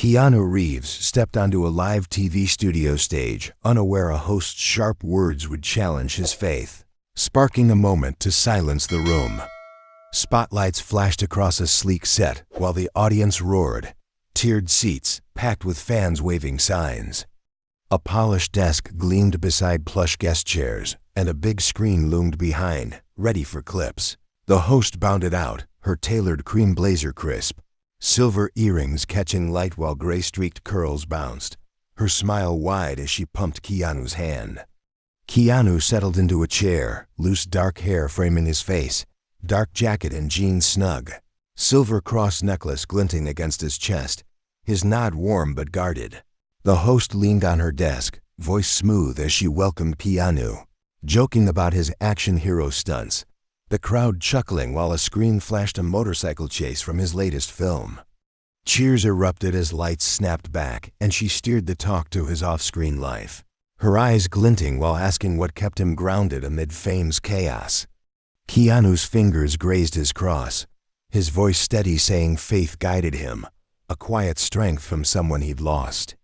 Keanu Reeves stepped onto a live TV studio stage, unaware a host's sharp words would challenge his faith, sparking a moment to silence the room. Spotlights flashed across a sleek set while the audience roared, tiered seats packed with fans waving signs. A polished desk gleamed beside plush guest chairs, and a big screen loomed behind, ready for clips. The host bounded out, her tailored cream blazer crisp, silver earrings catching light while gray-streaked curls bounced, her smile wide as she pumped Keanu's hand. Keanu settled into a chair, loose dark hair framing his face, dark jacket and jeans snug, silver cross necklace glinting against his chest, his nod warm but guarded. The host leaned on her desk, voice smooth as she welcomed Keanu, joking about his action hero stunts, the crowd chuckling while a screen flashed a motorcycle chase from his latest film. Cheers erupted as lights snapped back and she steered the talk to his off-screen life, her eyes glinting while asking what kept him grounded amid fame's chaos. Keanu's fingers grazed his cross, his voice steady saying faith guided him, a quiet strength from someone he'd lost.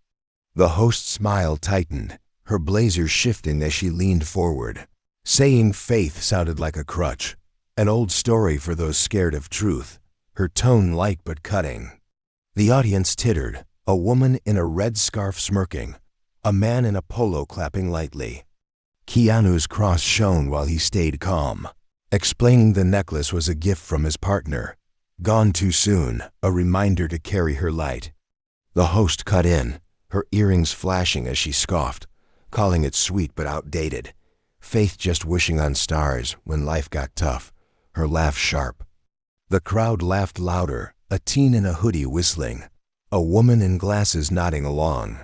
The host's smile tightened, her blazer shifting as she leaned forward. Saying faith sounded like a crutch, an old story for those scared of truth, her tone light but cutting. The audience tittered, a woman in a red scarf smirking, a man in a polo clapping lightly. Keanu's cross shone while he stayed calm, explaining the necklace was a gift from his partner, gone too soon, a reminder to carry her light. The host cut in, her earrings flashing as she scoffed, calling it sweet but outdated. Faith just wishing on stars when life got tough, her laugh sharp. The crowd laughed louder, a teen in a hoodie whistling, a woman in glasses nodding along.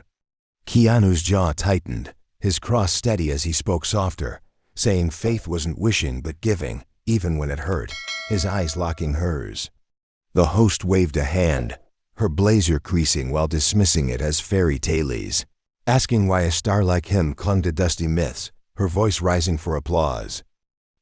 Keanu's jaw tightened, his cross steady as he spoke softer, saying faith wasn't wishing but giving, even when it hurt, his eyes locking hers. The host waved a hand, her blazer creasing while dismissing it as fairy tales, asking why a star like him clung to dusty myths, her voice rising for applause.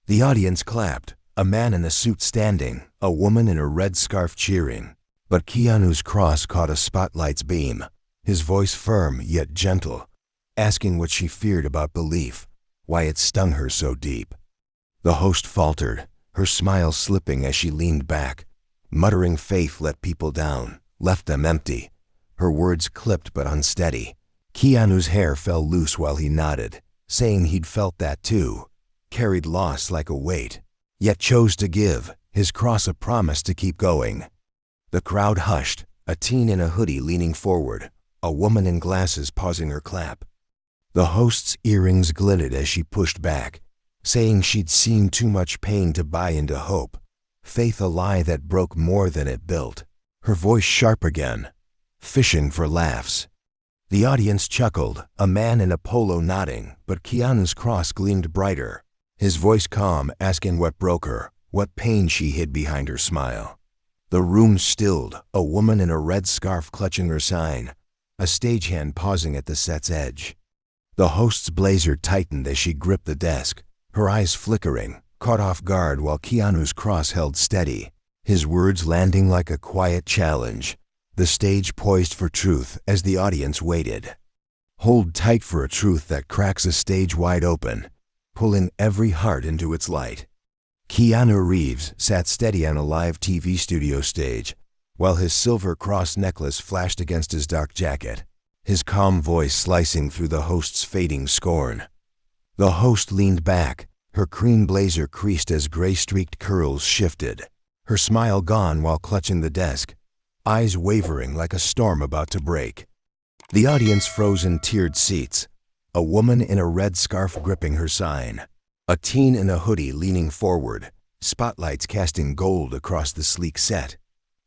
The audience clapped, a man in a suit standing, a woman in a red scarf cheering. But Keanu's cross caught a spotlight's beam, his voice firm yet gentle, asking what she feared about belief, why it stung her so deep. The host faltered, her smile slipping as she leaned back, muttering faith let people down, left them empty, her words clipped but unsteady. Keanu's hair fell loose while he nodded, saying he'd felt that too, carried loss like a weight, yet chose to give, his cross a promise to keep going. The crowd hushed, a teen in a hoodie leaning forward, a woman in glasses pausing her clap. The host's earrings glittered as she pushed back, saying she'd seen too much pain to buy into hope, faith a lie that broke more than it built. Her voice sharp again, fishing for laughs. The audience chuckled, a man in a polo nodding, but Keanu's cross gleamed brighter, his voice calm asking what broke her, what pain she hid behind her smile. The room stilled, a woman in a red scarf clutching her sign, a stagehand pausing at the set's edge. The host's blazer tightened as she gripped the desk, her eyes flickering, caught off guard while Keanu's cross held steady, his words landing like a quiet challenge, the stage poised for truth as the audience waited. Hold tight for a truth that cracks a stage wide open, pulling every heart into its light. Keanu Reeves sat steady on a live TV studio stage, while his silver cross necklace flashed against his dark jacket, his calm voice slicing through the host's fading scorn. The host leaned back, her cream blazer creased as gray-streaked curls shifted, her smile gone while clutching the desk, eyes wavering like a storm about to break. The audience froze in tiered seats, a woman in a red scarf gripping her sign, a teen in a hoodie leaning forward, spotlights casting gold across the sleek set.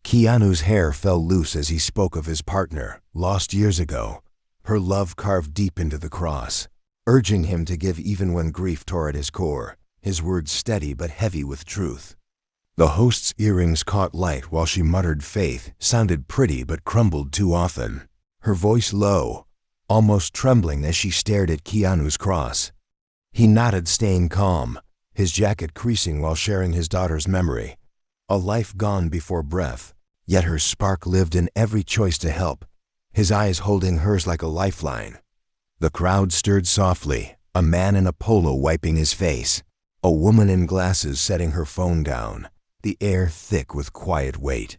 Keanu's hair fell loose as he spoke of his partner, lost years ago, her love carved deep into the cross, urging him to give even when grief tore at his core, his words steady but heavy with truth. The host's earrings caught light while she muttered faith, sounded pretty but crumbled too often, her voice low, almost trembling as she stared at Keanu's cross. He nodded, staying calm, his jacket creasing while sharing his daughter's memory, a life gone before breath, yet her spark lived in every choice to help, his eyes holding hers like a lifeline. The crowd stirred softly, a man in a polo wiping his face, a woman in glasses setting her phone down, the air thick with quiet weight.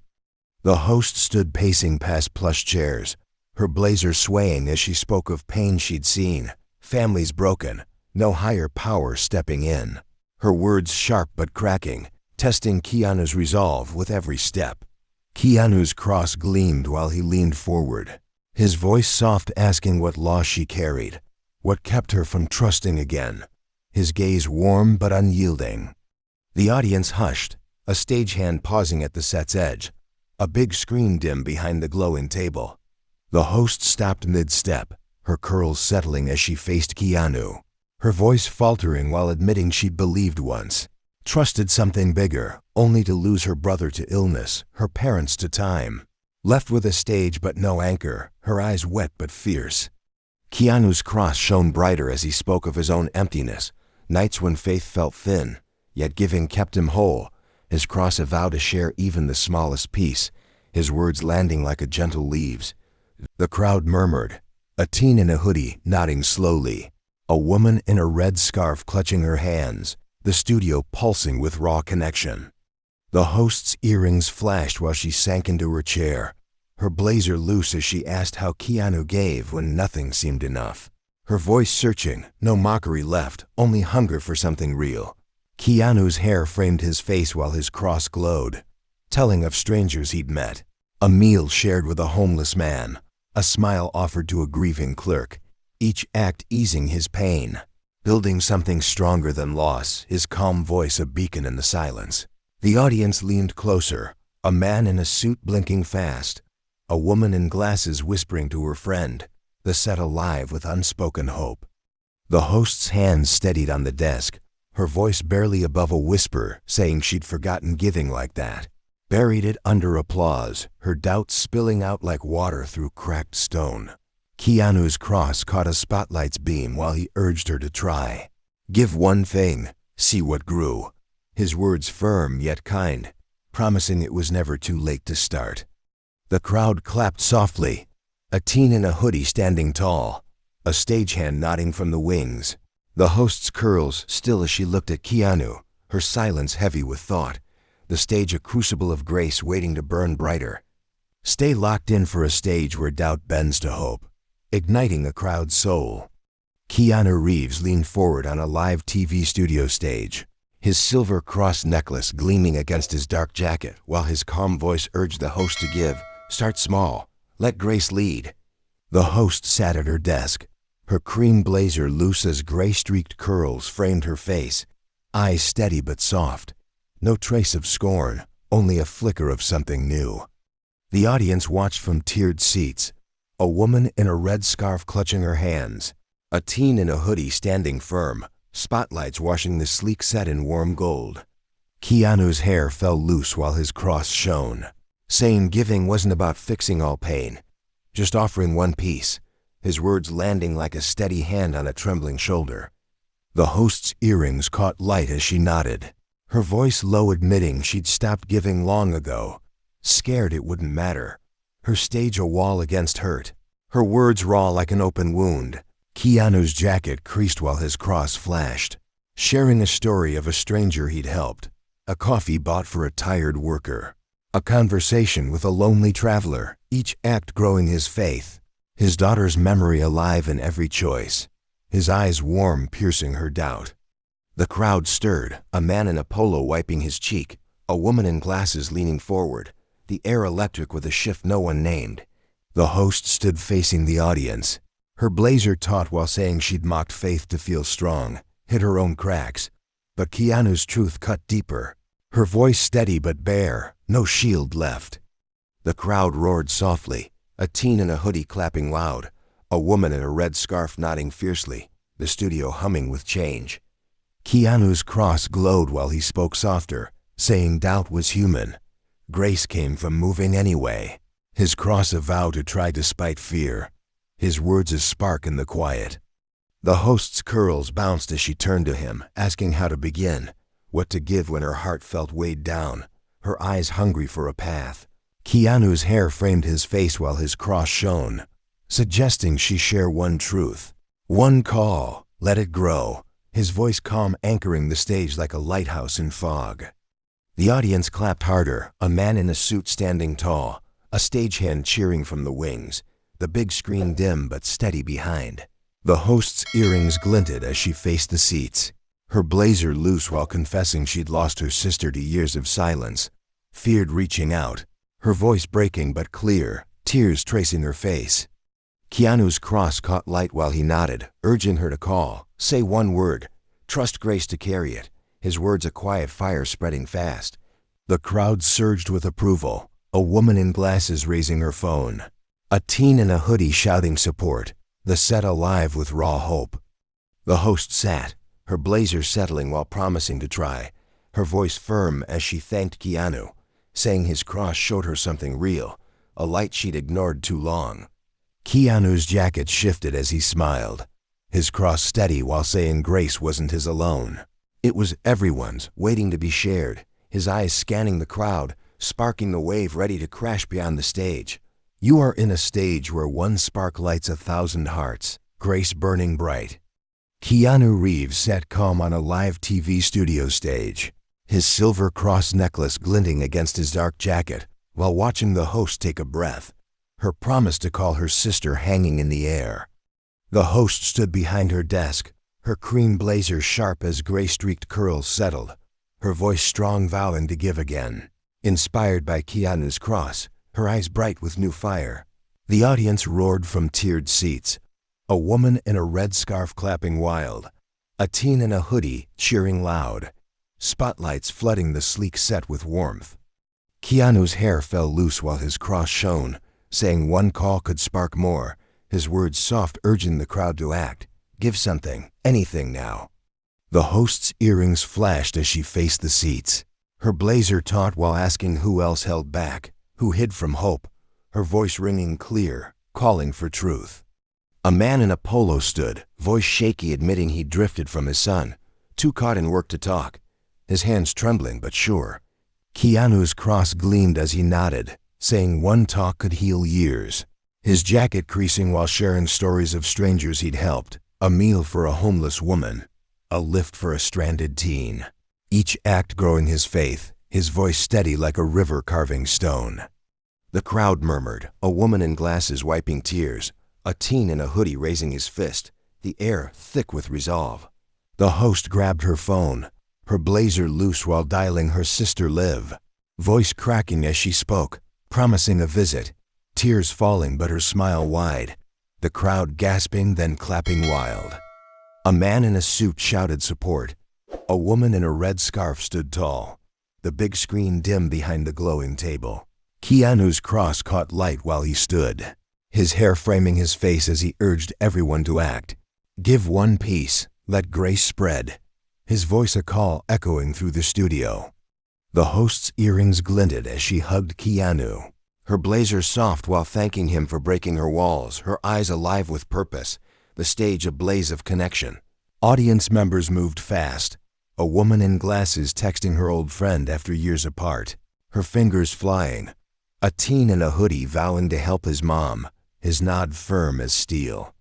The host stood pacing past plush chairs, her blazer swaying as she spoke of pain she'd seen, families broken, no higher power stepping in. Her words sharp but cracking, testing Keanu's resolve with every step. Keanu's cross gleamed while he leaned forward, his voice soft, asking what loss she carried, what kept her from trusting again, his gaze warm but unyielding. The audience hushed, a stagehand pausing at the set's edge, a big screen dim behind the glowing table. The host stopped mid-step, her curls settling as she faced Keanu, her voice faltering while admitting she'd believed once, trusted something bigger, only to lose her brother to illness, her parents to time. Left with a stage but no anchor, her eyes wet but fierce. Keanu's cross shone brighter as he spoke of his own emptiness, nights when faith felt thin, yet giving kept him whole, his cross a vow to share even the smallest piece, his words landing like a gentle leaves. The crowd murmured, a teen in a hoodie nodding slowly, a woman in a red scarf clutching her hands, the studio pulsing with raw connection. The host's earrings flashed while she sank into her chair, her blazer loose as she asked how Keanu gave when nothing seemed enough. Her voice searching, no mockery left, only hunger for something real. Keanu's hair framed his face while his cross glowed, telling of strangers he'd met, a meal shared with a homeless man, a smile offered to a grieving clerk, each act easing his pain, building something stronger than loss, his calm voice a beacon in the silence. The audience leaned closer, a man in a suit blinking fast, a woman in glasses whispering to her friend, the set alive with unspoken hope. The host's hands steadied on the desk, her voice barely above a whisper, saying she'd forgotten giving like that. Buried it under applause, her doubts spilling out like water through cracked stone. Keanu's cross caught a spotlight's beam while he urged her to try. Give one thing, see what grew. His words firm yet kind, promising it was never too late to start. The crowd clapped softly, a teen in a hoodie standing tall, a stagehand nodding from the wings. The host's curls still as she looked at Keanu, her silence heavy with thought, the stage a crucible of grace waiting to burn brighter. Stay locked in for a stage where doubt bends to hope, igniting a crowd's soul. Keanu Reeves leaned forward on a live TV studio stage, his silver cross necklace gleaming against his dark jacket while his calm voice urged the host to give, start small, let grace lead. The host sat at her desk, her cream blazer loose as gray-streaked curls framed her face, eyes steady but soft, no trace of scorn, only a flicker of something new. The audience watched from tiered seats, a woman in a red scarf clutching her hands, a teen in a hoodie standing firm, spotlights washing the sleek set in warm gold. Keanu's hair fell loose while his cross shone, saying giving wasn't about fixing all pain, just offering one piece, his words landing like a steady hand on a trembling shoulder. The host's earrings caught light as she nodded, her voice low admitting she'd stopped giving long ago, scared it wouldn't matter, her stage a wall against hurt, her words raw like an open wound. Keanu's jacket creased while his cross flashed, sharing a story of a stranger he'd helped, a coffee bought for a tired worker, a conversation with a lonely traveler, each act growing his faith, his daughter's memory alive in every choice, his eyes warm piercing her doubt. The crowd stirred, a man in a polo wiping his cheek, a woman in glasses leaning forward, the air electric with a shift no one named. The host stood facing the audience, her blazer taut while saying she'd mocked faith to feel strong, hid her own cracks. But Keanu's truth cut deeper, her voice steady but bare, no shield left. The crowd roared softly, a teen in a hoodie clapping loud, a woman in a red scarf nodding fiercely, the studio humming with change. Keanu's cross glowed while he spoke softer, saying doubt was human. Grace came from moving anyway, his cross a vow to try despite fear, his words a spark in the quiet. The host's curls bounced as she turned to him, asking how to begin, what to give when her heart felt weighed down, her eyes hungry for a path. Keanu's hair framed his face while his cross shone, suggesting she share one truth. One call, let it grow, his voice calm anchoring the stage like a lighthouse in fog. The audience clapped harder, a man in a suit standing tall, a stagehand cheering from the wings, the big screen dim but steady behind. The host's earrings glinted as she faced the seats, her blazer loose while confessing she'd lost her sister to years of silence, feared reaching out, her voice breaking but clear, tears tracing her face. Keanu's cross caught light while he nodded, urging her to call, say one word, trust Grace to carry it, his words a quiet fire spreading fast. The crowd surged with approval, a woman in glasses raising her phone, a teen in a hoodie shouting support, the set alive with raw hope. The host sat, her blazer settling while promising to try, her voice firm as she thanked Keanu, saying his cross showed her something real, a light she'd ignored too long. Keanu's jacket shifted as he smiled, his cross steady while saying grace wasn't his alone. It was everyone's, waiting to be shared, his eyes scanning the crowd, sparking the wave ready to crash beyond the stage. You are in a stage where one spark lights 1,000 hearts, grace burning bright. Keanu Reeves sat calm on a live TV studio stage, his silver cross necklace glinting against his dark jacket, while watching the host take a breath, her promise to call her sister hanging in the air. The host stood behind her desk, her cream blazer sharp as gray-streaked curls settled, her voice strong vowing to give again. Inspired by Keanu's cross, her eyes bright with new fire. The audience roared from tiered seats, a woman in a red scarf clapping wild, a teen in a hoodie cheering loud, spotlights flooding the sleek set with warmth. Keanu's hair fell loose while his cross shone, saying one call could spark more, his words soft urging the crowd to act. Give something, anything now. The host's earrings flashed as she faced the seats, her blazer taut while asking who else held back, who hid from hope, her voice ringing clear, calling for truth. A man in a polo stood, voice shaky admitting he'd drifted from his son, too caught in work to talk, his hands trembling but sure. Keanu's cross gleamed as he nodded, saying one talk could heal years, his jacket creasing while sharing stories of strangers he'd helped, a meal for a homeless woman, a lift for a stranded teen. Each act growing his faith, his voice steady like a river carving stone. The crowd murmured, a woman in glasses wiping tears, a teen in a hoodie raising his fist, the air thick with resolve. The host grabbed her phone, her blazer loose while dialing her sister Liv, voice cracking as she spoke, promising a visit, tears falling but her smile wide, the crowd gasping then clapping wild. A man in a suit shouted support, a woman in a red scarf stood tall, the big screen dim behind the glowing table. Keanu's cross caught light while he stood, his hair framing his face as he urged everyone to act. Give one piece, let grace spread, his voice a call echoing through the studio. The host's earrings glinted as she hugged Keanu, her blazer soft while thanking him for breaking her walls, her eyes alive with purpose, the stage a blaze of connection. Audience members moved fast, a woman in glasses texting her old friend after years apart, her fingers flying, a teen in a hoodie vowing to help his mom, his nod firm as steel.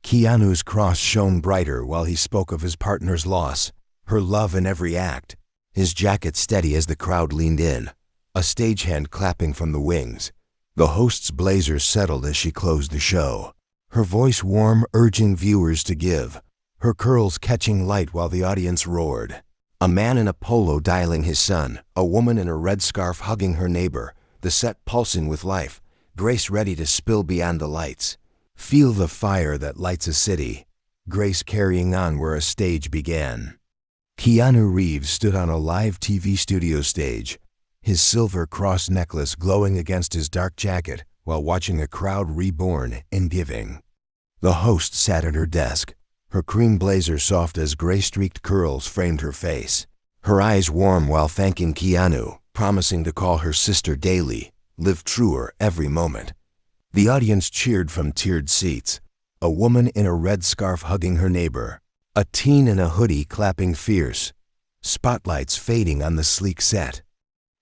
Keanu's cross shone brighter while he spoke of his partner's loss, her love in every act, his jacket steady as the crowd leaned in, a stagehand clapping from the wings. The host's blazer settled as she closed the show, her voice warm urging viewers to give, her curls catching light while the audience roared. A man in a polo dialing his son, a woman in a red scarf hugging her neighbor, the set pulsing with life, grace ready to spill beyond the lights. Feel the fire that lights a city, grace carrying on where a stage began. Keanu Reeves stood on a live TV studio stage, his silver cross necklace glowing against his dark jacket while watching a crowd reborn in giving. The host sat at her desk, her cream blazer soft as gray-streaked curls framed her face, her eyes warm while thanking Keanu, promising to call her sister daily, live truer every moment. The audience cheered from tiered seats, a woman in a red scarf hugging her neighbor, a teen in a hoodie clapping fierce, spotlights fading on the sleek set.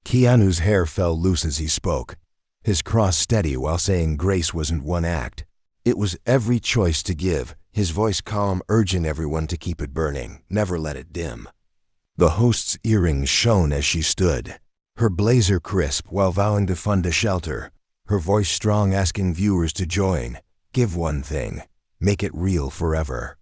Keanu's hair fell loose as he spoke, his cross steady while saying grace wasn't one act. It was every choice to give, his voice calm, urging everyone to keep it burning, never let it dim. The host's earrings shone as she stood, her blazer crisp while vowing to fund a shelter, her voice strong asking viewers to join, give one thing, make it real forever.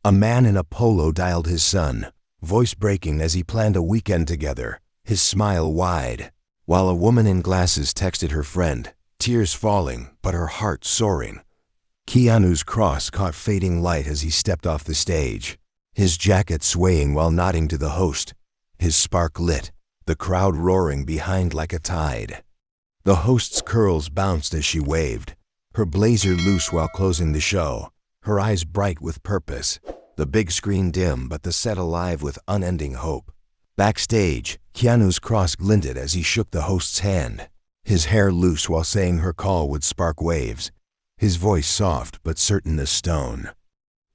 A man in a polo dialed his son, voice breaking as he planned a weekend together, his smile wide, while a woman in glasses texted her friend, tears falling but her heart soaring. Keanu's cross caught fading light as he stepped off the stage, his jacket swaying while nodding to the host, his spark lit, the crowd roaring behind like a tide. The host's curls bounced as she waved, her blazer loose while closing the show, her eyes bright with purpose, the big screen dim but the set alive with unending hope. Backstage, Keanu's cross glinted as he shook the host's hand, his hair loose while saying her call would spark waves, his voice soft but certain as stone.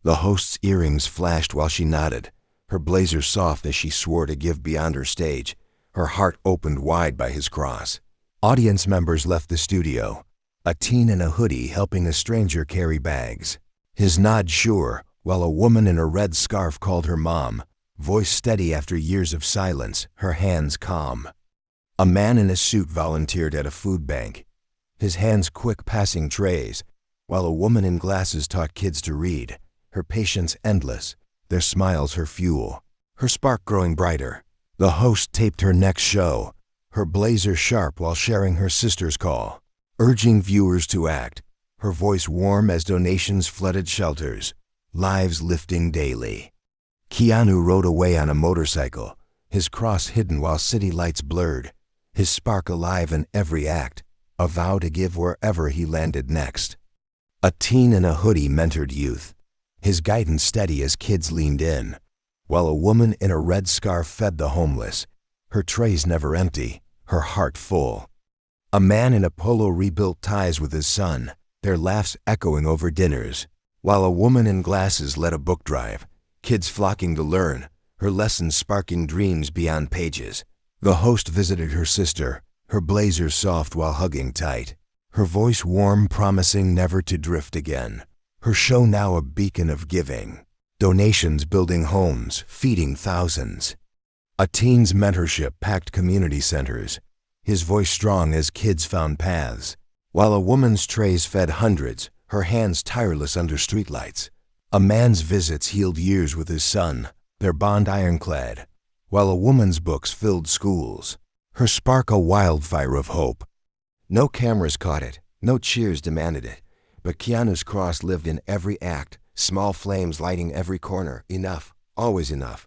The host's earrings flashed while she nodded, her blazer soft as she swore to give beyond her stage, her heart opened wide by his cross. Audience members left the studio, a teen in a hoodie helping a stranger carry bags, his nod sure, while a woman in a red scarf called her mom, voice steady after years of silence, her hands calm. A man in a suit volunteered at a food bank, his hands quick passing trays, while a woman in glasses taught kids to read, her patience endless, their smiles her fuel, her spark growing brighter. The host taped her next show, her blazer sharp while sharing her sister's call, urging viewers to act, her voice warm as donations flooded shelters, lives lifting daily. Keanu rode away on a motorcycle, his cross hidden while city lights blurred, his spark alive in every act, a vow to give wherever he landed next. A teen in a hoodie mentored youth, his guidance steady as kids leaned in, while a woman in a red scarf fed the homeless, her trays never empty, her heart full. A man in a polo rebuilt ties with his son, their laughs echoing over dinners, while a woman in glasses led a book drive, kids flocking to learn, her lessons sparking dreams beyond pages. The host visited her sister, her blazer soft while hugging tight, her voice warm promising never to drift again, her show now a beacon of giving, donations building homes, feeding thousands. A teen's mentorship packed community centers, his voice strong as kids found paths, while a woman's trays fed hundreds, her hands tireless under streetlights. A man's visits healed years with his son, their bond ironclad, while a woman's books filled schools, her spark a wildfire of hope. No cameras caught it, no cheers demanded it, but Keanu's cross lived in every act, small flames lighting every corner. Enough, always enough.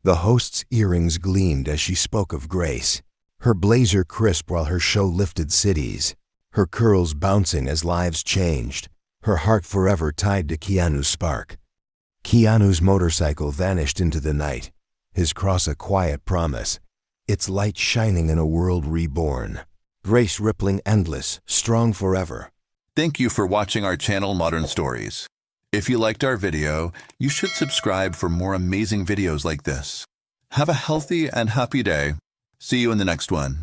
The host's earrings gleamed as she spoke of grace, her blazer crisp while her show lifted cities, her curls bouncing as lives changed, her heart forever tied to Keanu's spark. Keanu's motorcycle vanished into the night, his cross a quiet promise, its light shining in a world reborn, grace rippling endless, strong forever. Thank you for watching our channel Modern Stories. If you liked our video, you should subscribe for more amazing videos like this. Have a healthy and happy day. See you in the next one.